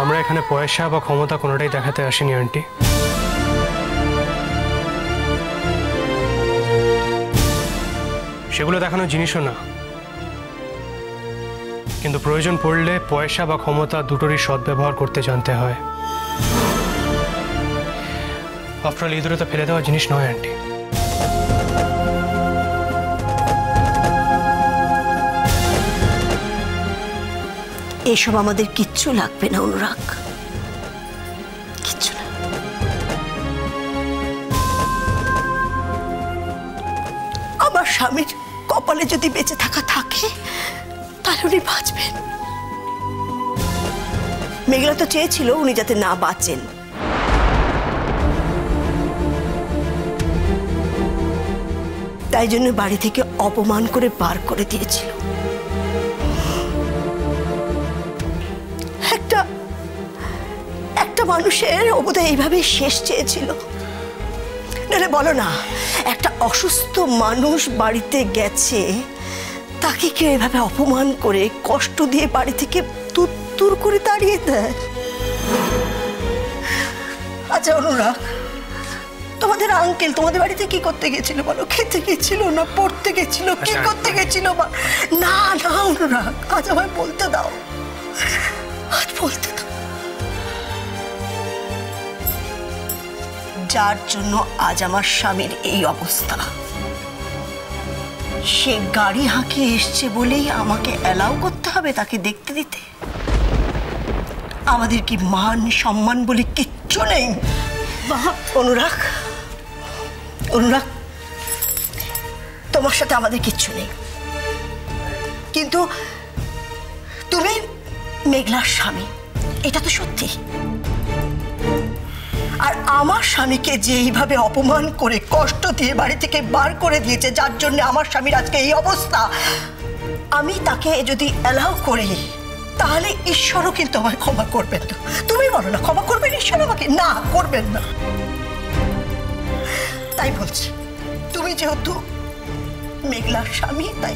আমরা এখানে পয়সা বা ক্ষমতা কোনোটাই দেখাতে আসিনি আন্টি। সেগুলো দেখানোর জিনিসও না, কিন্তু প্রয়োজন পড়লে পয়সা বা ক্ষমতা দুটোরই সদ্ব্যবহার করতে জানতে হয়। আফটার অল ইঁদুরে তো ফেলে দেওয়া জিনিস নয় আন্টি। এসব আমাদের কিচ্ছু লাগবে না অনুরাগ, কিচ্ছু না। আমার স্বামীর কপালে যদি বেঁচে থাকা থাকে তাহলে উনি বাঁচবেন। মেঘলা তো চেয়েছিল উনি যাতে না বাঁচেন, তাই জন্য বাড়ি থেকে অপমান করে বার করে দিয়েছিল। একটা মানুষের অবদান এইভাবে শেষ চেয়েছিল। নাহলে বলো না, একটা অসুস্থ মানুষ বাড়িতে গেছে, তাকে কেউ এভাবে অপমান করে কষ্ট দিয়ে বাড়ি থেকে তুর করে তাড়িয়ে দেয়? আচ্ছা অনুরাগ, তোমাদের আঙ্কেল তোমাদের বাড়িতে কি করতে গেছিল বলো? খেতে গেছিল না পড়তে গেছিল, কি করতে গেছিল? না না অনুরাগ, আজ আমায় বলতে দাও, আজ বলতে দাও। যার জন্য আজ আমার স্বামীর এই অবস্থা, সে গাড়ি হাঁকিয়ে এসছে বলেই আমাকে অ্যালাউ করতে হবে তাকে দেখতে দিতে? আমাদের কি মান সম্মান বলে কিচ্ছু নেই? অনুরাগ, অনুরাগ, তোমার সাথে আমাদের কিচ্ছু নেই, কিন্তু তুমি মেঘলার স্বামী, এটা তো সত্যি। আর আমার স্বামীকে যে এইভাবে অপমান করে কষ্ট দিয়ে বাড়ি থেকে বার করে দিয়েছে, যার জন্য আমার স্বামীর আজকে এই অবস্থা, আমি তাকে যদি অ্যালাউ করি তাহলে ঈশ্বরও কিন্তু আমায় ক্ষমা করবেন না। তুমি বলো না, ক্ষমা করবেন ঈশ্বর আমাকে? না, করবেন না। তাই বলছি, তুমি যেহেতু মেঘলার স্বামী, তাই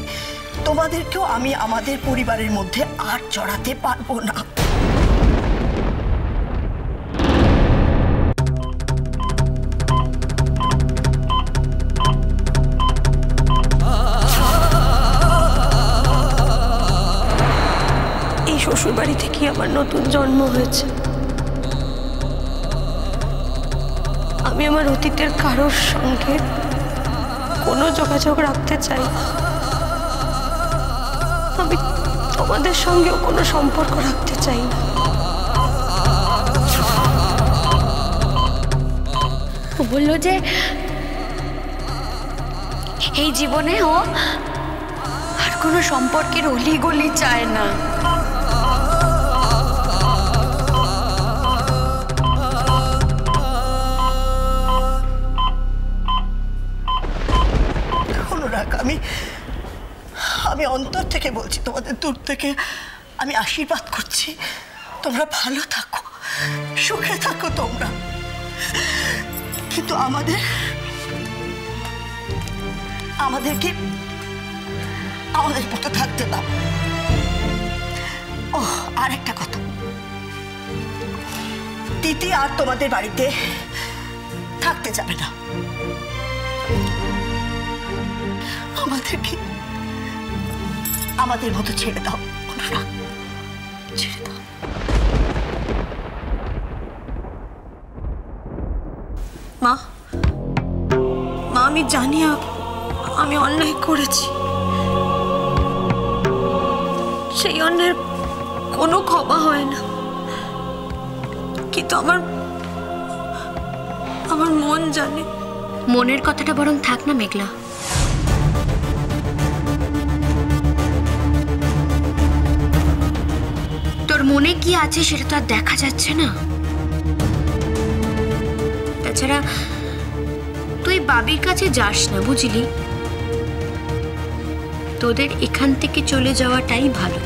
তোমাদেরকেও আমি আমাদের পরিবারের মধ্যে আর জড়াতে পারবো না। শ্বশুর বাড়ি থেকে আমার নতুন জন্ম হয়েছে। আমি আমার অতীতের কারোর সঙ্গে কোনো যোগাযোগ রাখতে চাই। আমি তোমাদের সঙ্গেও কোনো সম্পর্ক রাখতে চাই না। ও বলল যে এই জীবনে ও আর কোনো সম্পর্কের অলিগলি চায় না। আমি অন্তর থেকে বলছি, তোমাদের দূর থেকে আমি আশীর্বাদ করছি, তোমরা ভালো থাকো, সুখে থাকো তোমরা, কিন্তু আমাদেরকে আমাদের মতো থাকতে দাও। ও আর একটা কথা, তিথি আর তোমাদের বাড়িতে থাকতে যাবে না। আমাদেরকে আমাদের মতো ছেড়ে দাও, ছেড়ে দাও। মা, আমি জানি আমি অন্যায় করেছি, সেই অন্যায়ের কোনো ক্ষমা হয় না, কিন্তু আমার মন জানে। মনের কথাটা বরং থাক না মেঘলা, তোর মনে কি আছে সেটা তো আর দেখা যাচ্ছে না। তাছাড়া তুই বাবির কাছে যাস না, বুঝলি? তোদের এখান থেকে চলে যাওয়াটাই ভালো,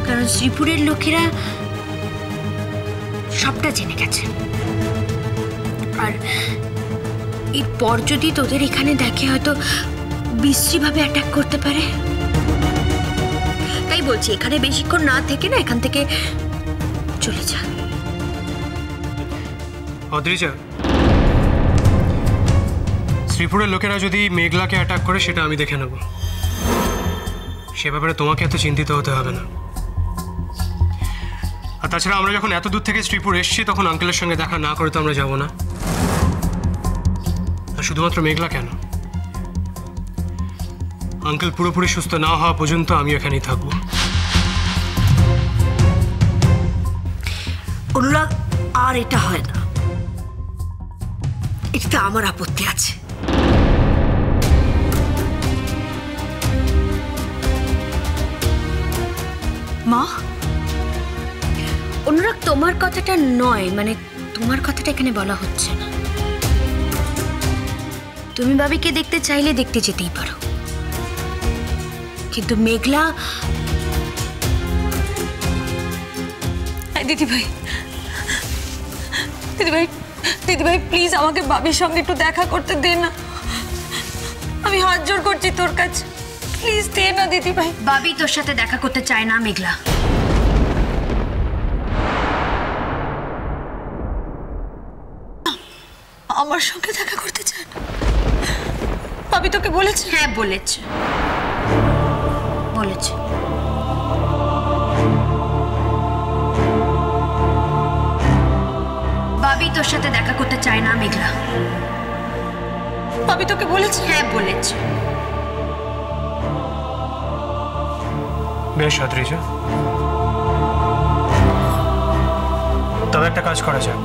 কারণ শ্রীপুরের লোকেরা সবটা জেনে গেছে। আর এরপর যদি তোদের এখানে দেখে হয়তো বিশ্রীভাবে অ্যাটাক করতে পারে। তাই সেটাই বলছি, এখানে বেশিক্ষণ না থেকে না এখান থেকে চলে যা। অদ্রিজা, শ্রীপুরের লোকেরা যদি মেঘলাকে অ্যাটাক করে সেটা আমি দেখে নেব, সে ব্যাপারে তোমাকে এত চিন্তিত হতে হবে না। আর তাছাড়া আমরা যখন এত দূর থেকে শ্রীপুর এসেছি তখন আঙ্কেলের সঙ্গে দেখা না করে তো আমরা যাব না। আর শুধুমাত্র মেঘলা কেন, আঙ্কেল পুরোপুরি সুস্থ না হওয়া পর্যন্ত আমি এখানেই থাকবো। অনুরাগ, আর এটা হয় না, এটাতে আমার আপত্তি আছে। মা, অনুরাগ তোমার কথাটা নয়, মানে তোমার কথাটা এখানে বলা হচ্ছে না। তুমি ভাবিকে দেখতে চাইলে দেখতে যেতেই পারো, কিন্তু মেঘলা। দিদিভাই, দিদিভাই, দিদিভাই প্লিজ আমাকে বাবির সঙ্গে একটু দেখা করতে দে না, আমি হাত জোর করছি তোর কাছে, প্লিজ দে না দিদিভাই। বাবি তোর সাথে দেখা করতে চায় না মেঘলা। আমার সঙ্গে দেখা করতে চায় না? বাবি তোকে বলেছে? হ্যাঁ বলেছে, বলেছে। বাবি তোর সাথে দেখা করতে চায় না মেঘলা। বাবি তোকে বলেছে? হ্যাঁ বলেছে। বেশ অদ্রিজা, তবে একটা কাজ করা যাক।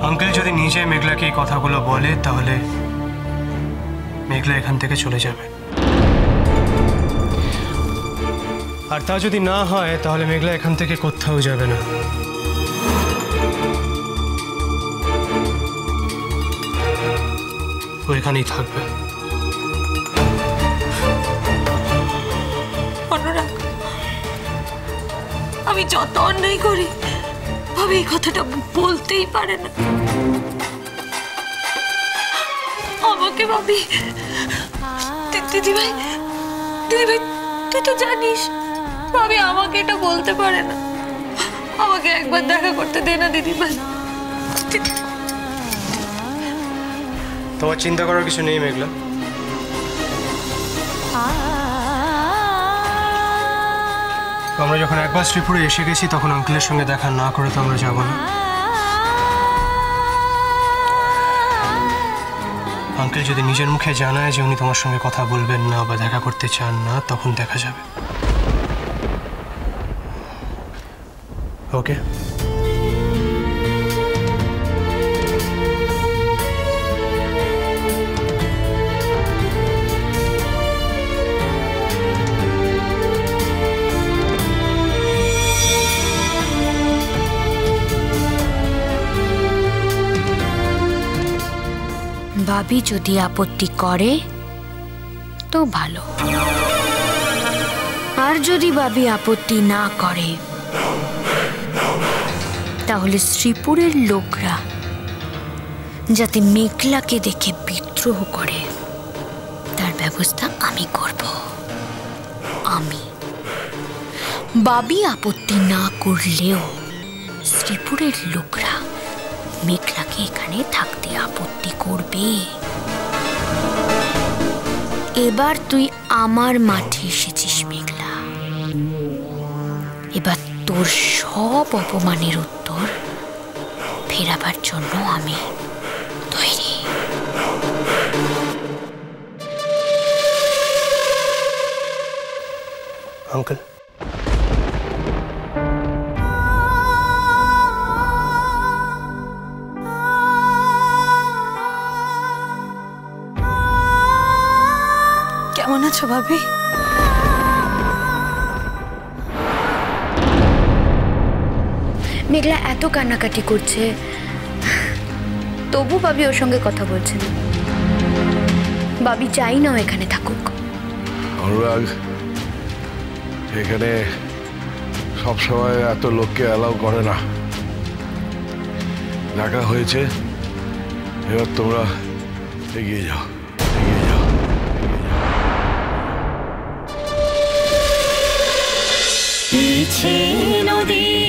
আঙ্কেল যদি নিজে মেঘলাকে এই কথাগুলো বলে তাহলে মেঘলা এখান থেকে চলে যাবে, আর তা যদি না হয় তাহলে মেঘলা এখান থেকে কোথাও যাবে না। ও এখানেই থাকবে। অনুরাগ, আমি যত অন্যায় করি ভাবি এই কথাটা বলতেই পারে না আমাকে। ভাবি, দিদিভাই, দিদিভাই তুই তো জানিস ভাবি আমাকে এটা বলতে পারে না, আমাকে একবার দেখা করতে দে না দিদিভাই। তোমার চিন্তা করার কিছু নেই মেঘলা, আমরা যখন একবার শ্রীপুরে এসে গেছি তখন আঙ্কেলের সঙ্গে দেখা না করে তো আমরা যাব না। আঙ্কেল যদি নিজের মুখে জানায় যে উনি তোমার সঙ্গে কথা বলবেন না বা দেখা করতে চান না, তখন দেখা যাবে। ওকে? বাবি যদি আপত্তি করে তো ভালো, আর যদি বাবি আপত্তি না করে তাহলে শ্রীপুরের লোকরা যাতে মেঘলাকে দেখে বিদ্রোহ করে তার ব্যবস্থা আমি করব। আমি। বাবি আপত্তি না করলেও শ্রীপুরের লোকরা মেঘলাকে এখানে থাকতে আপত্তি করবে। এবার তুই আমার মাঠে এসেছিস মেঘলা, এবার তোর সব অপমানের উত্তর ফেরাবার জন্য আমি তৈরি। আঙ্কেল, কেমন আছো ভাবি? মেঘলা এত কান্নাকাটি করছে, তবু বাবি ওর সঙ্গে কথা বলছে না। বাবি চাই না এখানে থাকুক। অনুরাগ, এখানে সবসময় এত লোককে অ্যালাউ করে না। দেখা হয়েছে, এবার তোমরা এগিয়ে যাও, এগিয়ে যাও, এগিয়ে যাও। পিছে নদী